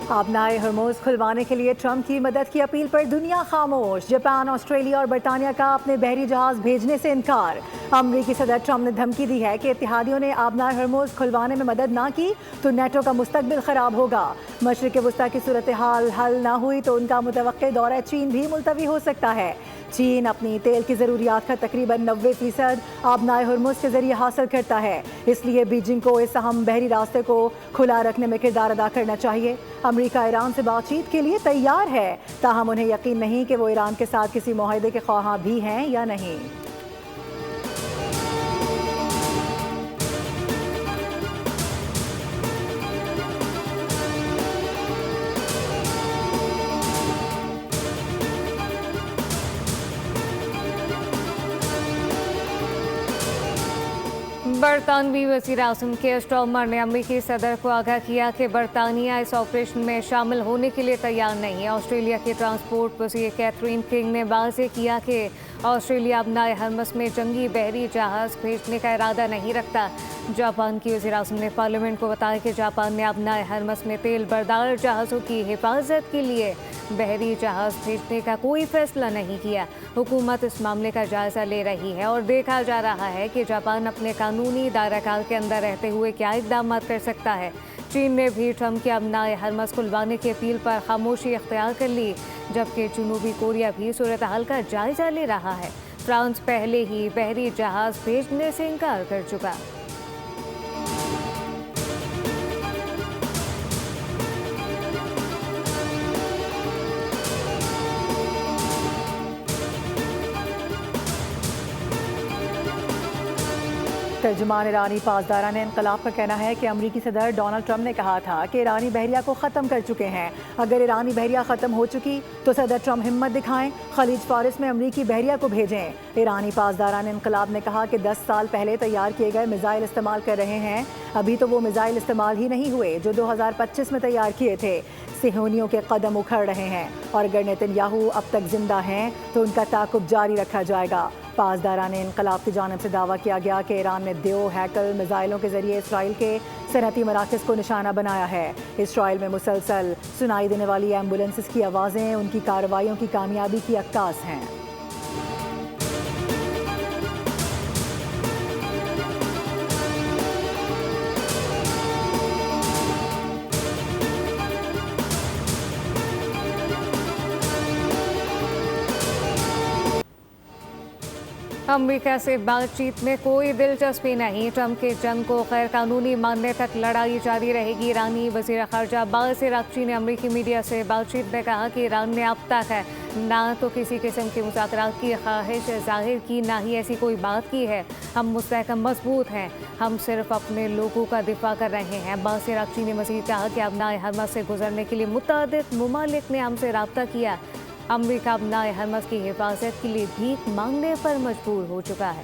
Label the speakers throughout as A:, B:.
A: आबनाए हरमुज़ खुलवाने के लिए ट्रंप की मदद की अपील पर दुनिया खामोश। जापान, ऑस्ट्रेलिया और बरतानिया का अपने बहरी जहाज भेजने से इनकार। अमरीकी सदर ट्रंप ने धमकी दी है कि इत्तेहादियों ने आबनाए हरमुज़ खुलवाने में मदद ना की तो नेटो का मुस्तकबिल खराब होगा। मशरिक़ वस्ता की सूरत हाल हल ना हुई तो उनका मुतवक्के दौरा चीन भी मुलतवी हो सकता है। चीन अपनी तेल की ज़रूरियात का तकरीबन 90% आबनाए हरमुज़ के जरिए हासिल करता है, इसलिए बीजिंग को इस अहम बहरी रास्ते को खुला रखने में किरदार अदा करना चाहिए। अमेरिका ईरान से बातचीत के लिए तैयार है, ताहम उन्हें यकीन नहीं कि वो ईरान के साथ किसी मुआहदे के ख्वाहां भी हैं या नहीं।
B: बरतानवी वज़ीर आज़म केयर स्टारमर ने अमेरिकी सदर को आगाह किया कि बरतानिया इस ऑपरेशन में शामिल होने के लिए तैयार नहीं है। ऑस्ट्रेलिया के ट्रांसपोर्ट वज़ीर कैथरीन किंग ने वाज़ेह किया कि ऑस्ट्रेलिया आबनाए हरमुज़ में जंगी बहरी जहाज़ भेजने का इरादा नहीं रखता। जापान की वज़ीर आज़म ने पार्लियामेंट को बताया कि जापान ने आबनाए हरमुज़ में तेल बरदार जहाज़ों की हिफाजत के लिए बहरी जहाज़ भेजने का कोई फैसला नहीं किया। हुकूमत इस मामले का जायज़ा ले रही है और देखा जा रहा है कि जापान अपने कानूनी दायराकार के अंदर रहते हुए क्या इक़दाम कर सकता है। चीन ने भी ट्रंप के आबनाए हरमुज़ खुलवाने की अपील पर खामोशी इख्तियार कर ली, जबकि जनूबी कोरिया भी सूरत हाल का जायज़ा ले रहा है। फ्रांस पहले ही बहरी जहाज़ भेजने से इनकार कर चुका।
A: तर्जुमान ईरानी पासदारान इनकलाब का कहना है कि अमरीकी सदर डोनाल्ड ट्रंप ने कहा था कि ईरानी बहरिया को ख़त्म कर चुके हैं। अगर ईरानी बहरिया ख़त्म हो चुकी तो सदर ट्रंप हिम्मत दिखाएं, खलीज फारिस में अमरीकी बहरिया को भेजें। ईरानी पासदारान इनकलाब ने कहा कि 10 साल पहले तैयार किए गए मिज़ाइल इस्तेमाल कर रहे हैं। अभी तो वो मिज़ाइल इस्तेमाल ही नहीं हुए जो 2025 में तैयार किए थे। सिहोनियों के कदम उखड़ रहे हैं और अगर नेतन्याहू अब तक जिंदा हैं तो उनका ताक़ुब जारी रखा जाएगा। पासदारान इनकलाब की जानिब से दावा किया गया कि ईरान ने दो हैकल मिज़ाइलों के जरिए इसराइल के सनअती मराकज़ को निशाना बनाया है। इसराइल में मुसलसल सुनाई देने वाली एम्बुलेंसेस की आवाज़ें उनकी कार्रवाइयों की कामयाबी की अक्कास हैं।
B: अमेरिका से बातचीत में कोई दिलचस्पी नहीं। ट्रंप के जंग को गैर कानूनी मानने तक लड़ाई जारी रहेगी। ईरानी वज़ीर ख़ारजा अब्बास अराग़ची ने अमेरिकी मीडिया से बातचीत में कहा कि ईरान ने अब तक है ना तो किसी किस्म के मुज़ाकरात की ख्वाहिश जाहिर की, ना ही ऐसी कोई बात की है। हम मुस्तहकम मजबूत हैं, हम सिर्फ अपने लोगों का दिफा कर रहे हैं। अब्बास अराग़ची ने मज़ीद कहा कि आबनाए हरमुज़ से गुजरने के लिए मुतअद्दिद ममालिक ने हमसे रब्ता किया। अमेरिका आबनाए हरमुज़ की हिफाजत के लिए भीख मांगने पर मजबूर हो चुका है।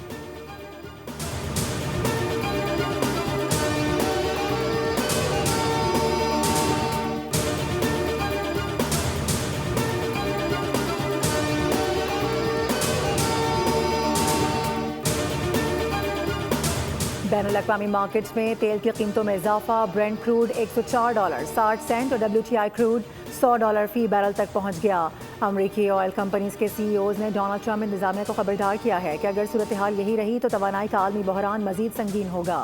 A: बैनुल-अक़वामी मार्केट्स में तेल की कीमतों में इजाफा। ब्रेंट क्रूड $104.60 और WTI क्रूड $100 फी बैरल तक पहुंच गया। अमरीकी ऑयल कंपनीज के CEOs ने डोनाल्ड ट्रंप इंतजामिया को खबरदार किया है कि अगर सूरत हाल यही रही तो तवानाई का आलमी बहरान मजीद संगीन होगा।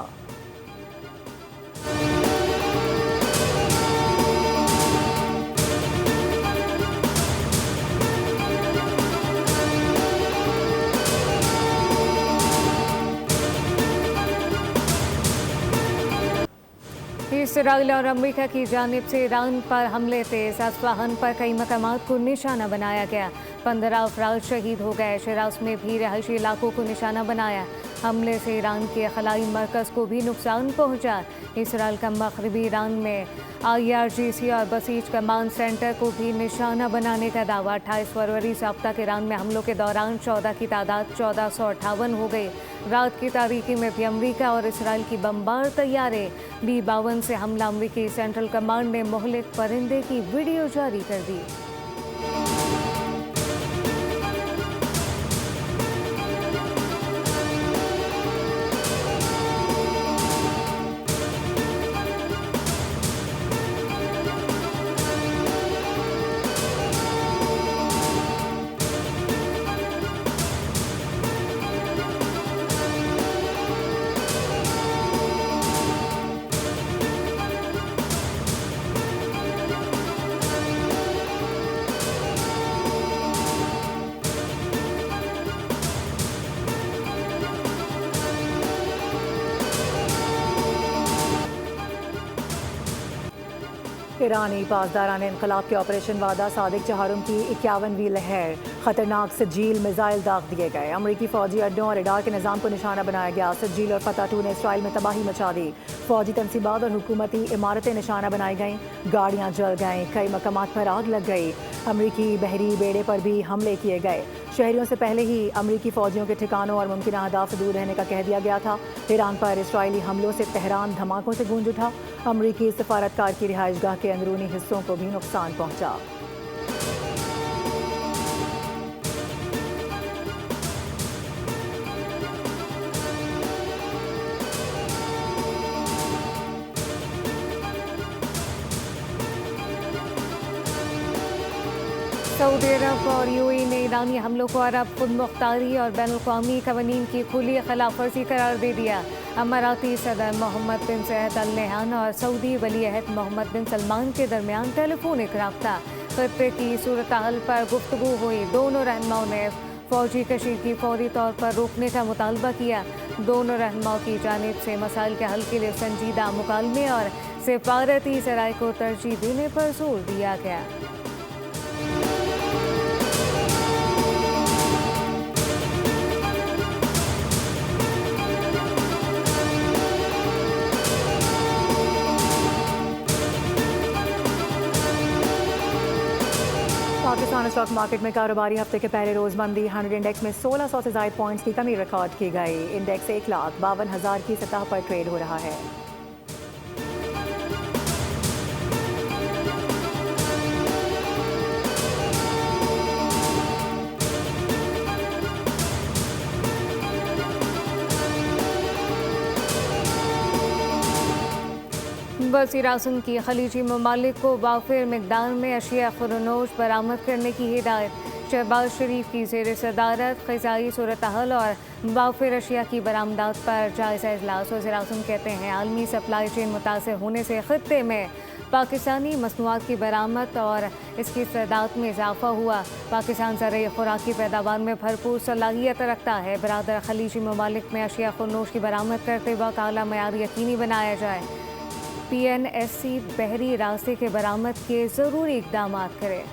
B: इसराइल और अमेरिका की जानिब से ईरान पर हमले तेज। अस्फहान पर कई मकामात को निशाना बनाया गया। 15 अफराद शहीद हो गए। शिराज में भी रहायशी इलाकों को निशाना बनाया। हमले से ईरान के खलाई मरकज़ को भी नुकसान पहुंचा। इसराइल का मगरबी ईरान में IRGC और बसीज कमांड सेंटर को भी निशाना बनाने का दावा। 28 फरवरी से अब तक ईरान में हमलों के दौरान 14 की तादाद 1458 हो गई। रात की तारीकी में भी अमरीका और इसराइल की बमबार तैयारे B-52 से हमला। अमरीकी सेंट्रल कमांड ने मोहलिक परिंदे की वीडियो जारी कर दी।
A: ईरानी पासदारान इनकलाब के ऑपरेशन वादा सादिक चहारुम की 51वीं लहर, खतरनाक सज्जील मिसाइल दाग दिए गए। अमरीकी फौजी अड्डों और रडार के निज़ाम को निशाना बनाया गया। सज्जील और फतह 2 ने इसराइल में तबाही मचा दी। फौजी तनसीबात और हुकूमती इमारतें निशाना बनाई गईं, गाड़ियाँ जल गईं, कई मकामात पर आग लग गई। अमरीकी बहरी बेड़े पर भी हमले किए गए। शहरियों से पहले ही अमरीकी फौजियों के ठिकानों और मुमकिन अहदाफ से दूर रहने का कह दिया गया था। ईरान पर इसराइली हमलों से तेहरान धमाकों से गूंज उठा। अमरीकी सफारतकार की रिहाइशगाह के अंदरूनी हिस्सों को भी नुकसान पहुंचा।
B: सऊदी अरब और यूएई ने ईरानी हमलों को अरब खुद मुख्तारी और बैनुल-अक़वामी क़वानीन की खुली खिलाफ वर्जी करार दे दिया। अमाराती सदर मोहम्मद बिन सैद अल नहयान और सऊदी वली अहद मोहम्मद बिन सलमान के दरमियान टेलीफोनिक रब्ता। खत्ते की सूरत हाल पर गुफ्तगू हुई। दोनों रहनुमाओं ने फौजी कशीदगी फौरी तौर पर रोकने का मुतालबा किया। दोनों रहनुमाओं की जानिब से मसाइल के हल के लिए संजीदा मुकालमे और सिफारती ज़राए को तरजीह देने पर जोर दिया गया।
A: पाकिस्तान स्टॉक मार्केट में कारोबारी हफ्ते के पहले रोज मंदी। 100 इंडेक्स में 1600 से ज्यादा पॉइंट्स की कमी रिकॉर्ड की गई। इंडेक्स 1,52,000 की सतह पर ट्रेड हो रहा है।
B: वज़ीर-ए-आज़म की खलीजी ममालिक को वाफिर मिकदार में अशिया खुरनोश बरामद करने की हिदायत। शहबाज शरीफ की ज़ेर सदारत ग़िज़ाई सूरत हाल और वाफिर अशिया की बरामदात पर जायज़ा इजलास। वज़ीर-ए-आज़म कहते हैं आलमी सप्लाई चेन मुतासिर होने से ख़ित्ते में पाकिस्तानी मसनूआत की बरामद और इसकी तादाद में इजाफा हुआ। पाकिस्तान ज़रूरी खुराकी पैदावार में भरपूर सलाहियत रखता है। बरादर खलीजी ममालिक में अशिया खुरनोश की बरामद करते वक्त आला मयार यकीनी बनाया जाए। PNSC बहरी रास्ते के बरामद के ज़रूरी इक़दाम करे।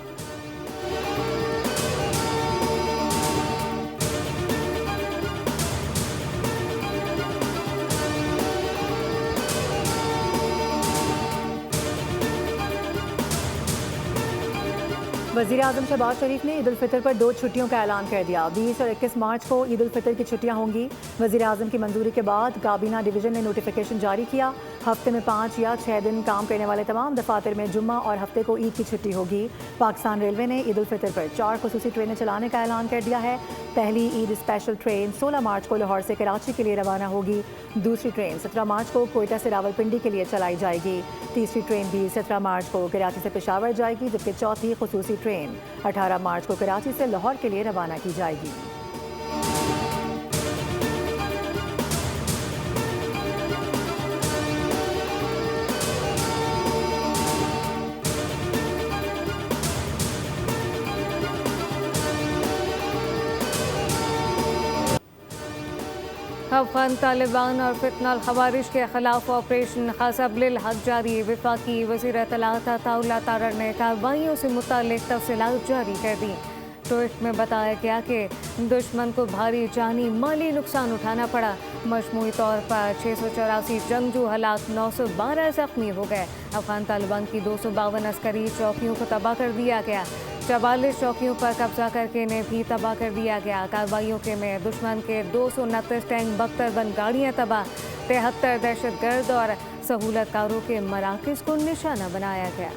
A: वज़ीर-ए-आज़म शहबाज शरीफ ने ईद उल फितर पर 2 छुट्टियों का ऐलान कर दिया। 20 और 21 मार्च को ईद उल फितर की छुट्टियां होंगी। वज़ीर-ए-आज़म की मंजूरी के बाद काबीना डिवीज़न ने नोटिफिकेशन जारी किया। हफ्ते में 5 या 6 दिन काम करने वाले तमाम दफातर में जुम्मा और हफ्ते को ईद की छुट्टी होगी। पाकिस्तान रेलवे ने ईद उल फितर पर 4 खुसूसी ट्रेनें चलाने का ऐलान कर दिया है। पहली ईद स्पेशल ट्रेन 16 मार्च को लाहौर से कराची के लिए रवाना होगी। दूसरी ट्रेन 17 मार्च को कोयटा से रावलपिंडी के लिए चलाई जाएगी। तीसरी ट्रेन भी 17 मार्च को कराची से पेशावर जाएगी, जबकि चौथी खुसूसी ट्रेन 18 मार्च को कराची से लाहौर के लिए रवाना की जाएगी।
B: अफगान तालिबान और फितनल खवारिश के खिलाफ ऑपरेशन ख़ासबिल हक जारी। वफाकी वज़ीर इत्तलाआत अताउल्लाह तारड़ ने कार्रवाइयों से मुताल्लिक़ तफ़सीलात जारी कर दी। ट्वीट में बताया गया कि दुश्मन को भारी जानी माली नुकसान उठाना पड़ा। मजमूई तौर पर 684 जंगजू हलाक, 912 ज़ख्मी हो गए। अफगान तालिबान की 252 अस्करी चौकियों को तबाह कर दिया गया। 44 चौकियों पर कब्जा करके इन्हें भी तबाह कर दिया गया। कार्रवाइयों के में दुश्मन के 229 टैंक, बख्तरबंद गाड़ियाँ तबाह, 73 दहशतगर्द और सहूलतकारों के मराकज़ को निशाना बनाया गया।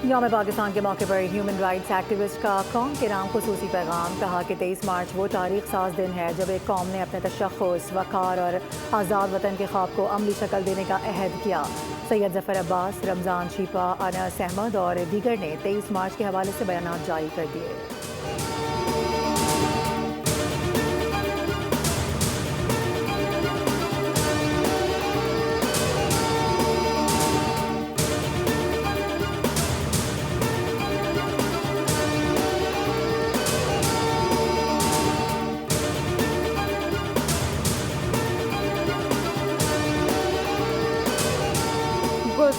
A: यौम पाकिस्तान के मौके पर ह्यूमन राइट्स एक्टिविस्ट का कौम के नाम खुसूसी पैगाम। कहा कि 23 मार्च वो तारीख साज दिन है जब एक कौम ने अपने तशख़्ख़ुस, वक़ार और आज़ाद वतन के ख्वाब को अमली शक्ल देने का अहद किया। सैयद ज़फ़र अब्बास, रमज़ान शीपा, अनस अहमद और दीगर ने 23 मार्च के हवाले से बयानात जारी कर दिए।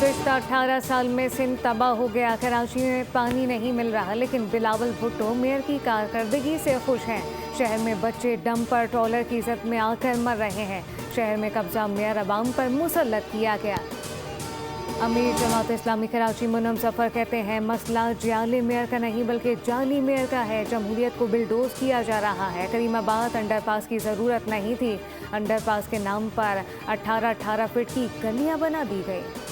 B: गुज़िश्ता 18 साल में सिंध तबाह हो गया। कराची में पानी नहीं मिल रहा, लेकिन बिलावल भुट्टो मेयर की कारकर्दगी से खुश हैं। शहर में बच्चे डंपर ट्रॉलर की इज़्ज़त में आकर मर रहे हैं। शहर में कब्जा मेयर अवाम पर मुसल्लत किया गया। अमीर जमात इस्लामी कराची मुनम सफ़र कहते हैं मसला जाली मेयर का नहीं बल्कि जाली मेयर का है। जमहूरियत को बिलडोज किया जा रहा है। करीमाबाद अंडरपास की ज़रूरत नहीं थी। अंडरपास के नाम पर 18-18 फीट की गलियां बना दी गई।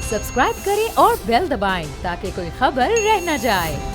C: सब्सक्राइब करें और बेल दबाएं ताकि कोई खबर रह न जाए।